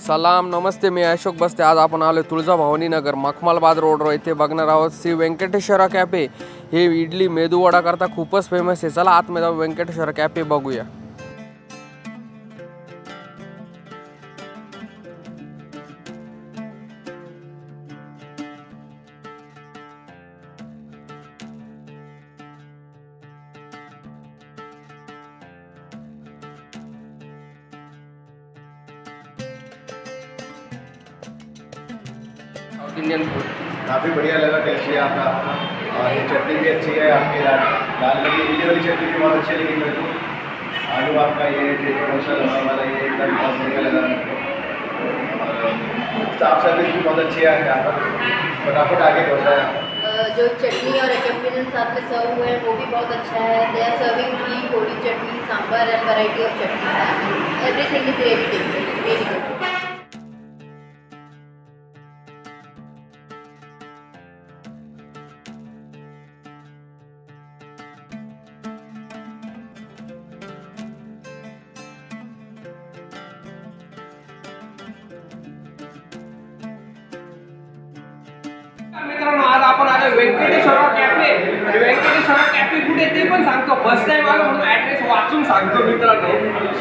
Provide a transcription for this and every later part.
सलाम नमस्ते, मी अशोक बस्ते। आज आपण आलो तुळजाभवानी नगर मखमलबाद रोडवर इथे बघणार आहोत श्री व्यंकटेश्वर कॅफे। हे इडली मेदू वडा करता खूपच फेमस आहे। चला आतमध्ये जाऊ व्यंकटेश्वर कॅफे बघूया। इंडियन फूड काफ़ी बढ़िया लगा, टेस्टी है आपका। और ये चटनी भी अच्छी है आपकी। दाल बड़ी इडली वाली चटनी भी बहुत अच्छी लगी मेरे को। आलू आपका ये डोसा लगा वाला ये एकदम बहुत बढ़िया लगा मेरे को। और साफ सर्विस भी बहुत अच्छी है यहाँ पर। फटाफट आगे डोसा है। जो चटनी और अकम्पनीमेंट साथ में सर्व हुए हैं वो भी बहुत अच्छा है। They are serving idli, podi, chutney, sambar and variety of chutney. Everything is really tasty, really good. मित्रांनो, आज आपण आलो व्यंकटेश्वर कॅफे। व्यंकटेश्वर कॅफे कुठे ते पण सांगतो। फर्स्ट टाइम आलो म्हणून ॲड्रेस वाचून सांगतो मित्रांनो।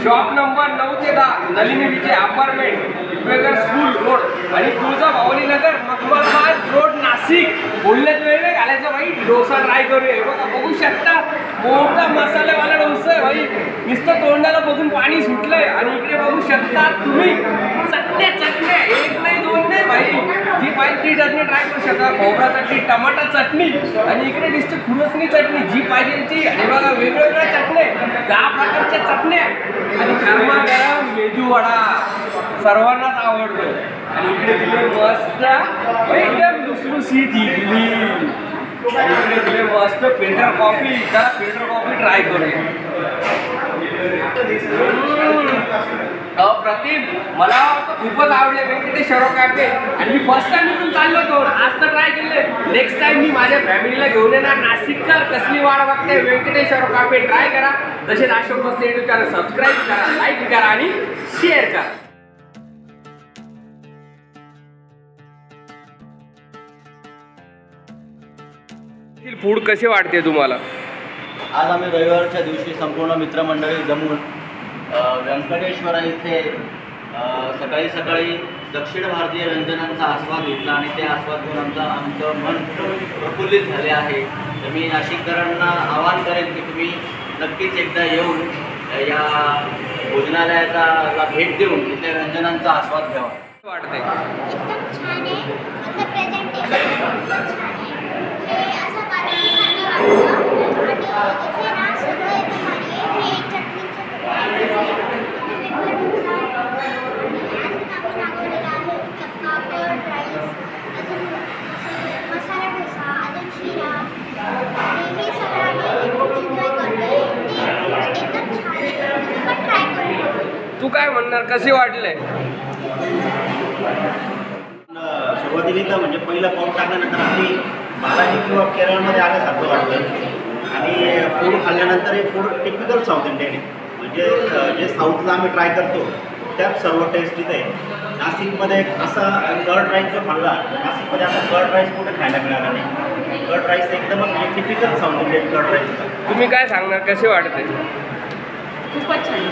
शॉप नंबर 9 ते 10 नलिनी विजय अपार्टमेंट, विवेकर स्कूल रोड आणि तुळजाभवानी नगर मखमलबाद रोड नाशिक। बोलण्यात वेळ नाही घालायचा भाई, डोसा ट्राय करूया। बघा बघू शकता, मोठा मसालेवाला डोसा आहे भाई। नुसतं तोंडाला बघून पाणी सुटलंय। आणि इकडे बघू शकता तुम्ही चटण्या एक नाही दोन नाही भाई, जी पाहिजे ती चटणी ट्राय करू शकता। खोबरा चटणी, टमाटा चटणी आणि इकडे दिसते खुरसणी चटणी, जी पाहिजे ती। आणि बघा वेगवेगळ्या चटण्या, 10 प्रकारच्या चटण्या आणि गरमागरम मेदू वडा सर्वांनाच आवडतो। आणि इकडे दिले मस्त एकदम लुसलुसीत इडली। आणि इकडे दिले मस्त फिल्टर कॉफी। जरा फिल्टर कॉफी ट्राय करूया। अप्रतिम, मला खूपच आवडले व्यंकटेश्वर कॅफे। आणि मी फर्स्ट टाइम इकडून चाललो होतो, आज तर ट्राय केले। नेक्स्ट टाइम मी माझ्या फॅमिलीला घेऊन येणार नाशिककर। कसली वाट बघते, व्यंकटेश्वर कॅफे ट्राय करा। तसेच अशोक बस्ते यूट्यूब चॅनल सबस्क्राईब करा, लाईक करा आणि शेअर करा। फूड कसे वाटते तुम्हाला? आज आम्ही रविवारच्या दिवशी संपूर्ण मित्रमंडळी जमून व्यंकटेश्वर इथे सकाळी सकाळी दक्षिण भारतीय व्यंजनांचा आस्वाद घेतला आणि ते आस्वाद घेऊन आमचं मन प्रफुल्लित झाले आहे। तर मी नाशिककरांना आवाहन करेन की तुम्ही नक्कीच एकदा येऊन या भोजनालयाला भेट देऊन इथल्या व्यंजनांचा आस्वाद घ्यावा। वाटते एकदम छान आहे, आपलं प्रेझेंटेशन खूप छान आहे। हे असं वाटतं आणि इथे ना सगळं एकदम भारी आहे। हे चटणीचं पापड, राईस, अजून मसाला डोसा, अजून शिरा, हे सगळं आम्ही खूप एन्जॉय करतोय। ते एकदम छान आहे, तुम्ही पण ट्राय करू। तू काय म्हणणार, कसे वाटले? सुरुवातीला म्हणजे पहिलं पाऊल टाकल्यानंतर आम्ही बालाजी किंवा केरळमध्ये आल्यासारखं वाटतं। आणि फूड खाल्ल्यानंतर हे फूड टिपिकल साऊथ इंडियन आहे। म्हणजे जे साऊथला आम्ही ट्राय करतो त्यात सर्व टेस्ट इथे आहे। नाशिकमध्ये असा कर्ड राईस जो खाल्ला, नाशिकमध्ये असा कर्ड राईस कुठे खायला मिळाला नाही। कर्ड राईस एकदम म्हणजे typical South Indian curd rice. तुम्ही काय सांगणार, कसे वाटते? खूपच छान।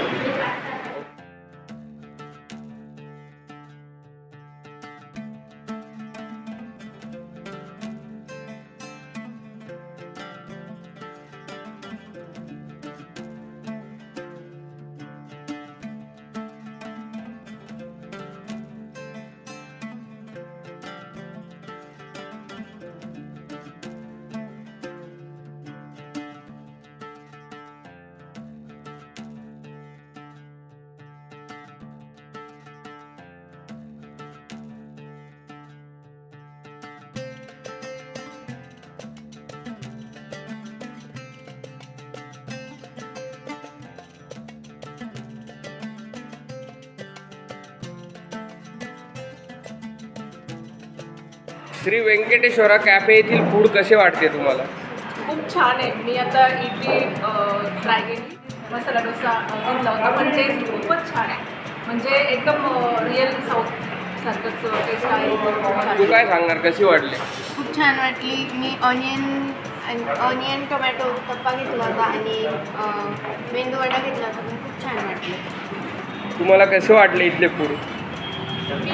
श्री व्यंकटेश्वर कॅफे येथील फूड कसे वाटते तुम्हाला? खूप छान आहे। मी आता इडली ट्राय केली, मसाला डोसा घेतला होता, पण टेस्ट खूपच छान आहे। म्हणजे एकदम रिअल साऊथ सारखंच टेस्ट आहे. तू काय सांगणार, कशी वाटली? खूप छान वाटली. मी ऑनियन टोमॅटो उत्तप्पा घेतला होता आणि मेंदू वडा घेतला होता, पण खूप छान वाटले. तुम्हाला कसे वाटले इथले फूड? मी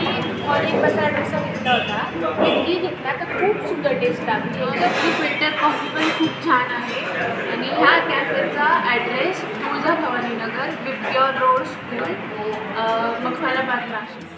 ऑनियन मसाला डोसा घेतला होता, इडली घेतला तर खूप सुंदर टेस्ट लागली. इथली फिल्टर कॉफी पण खूप छान आहे. आणि ह्या कॅफेचा ॲड्रेस तुळजाभवानी नगर, विप्युअर रोड स्कूल, मखराबाद, नाशिक.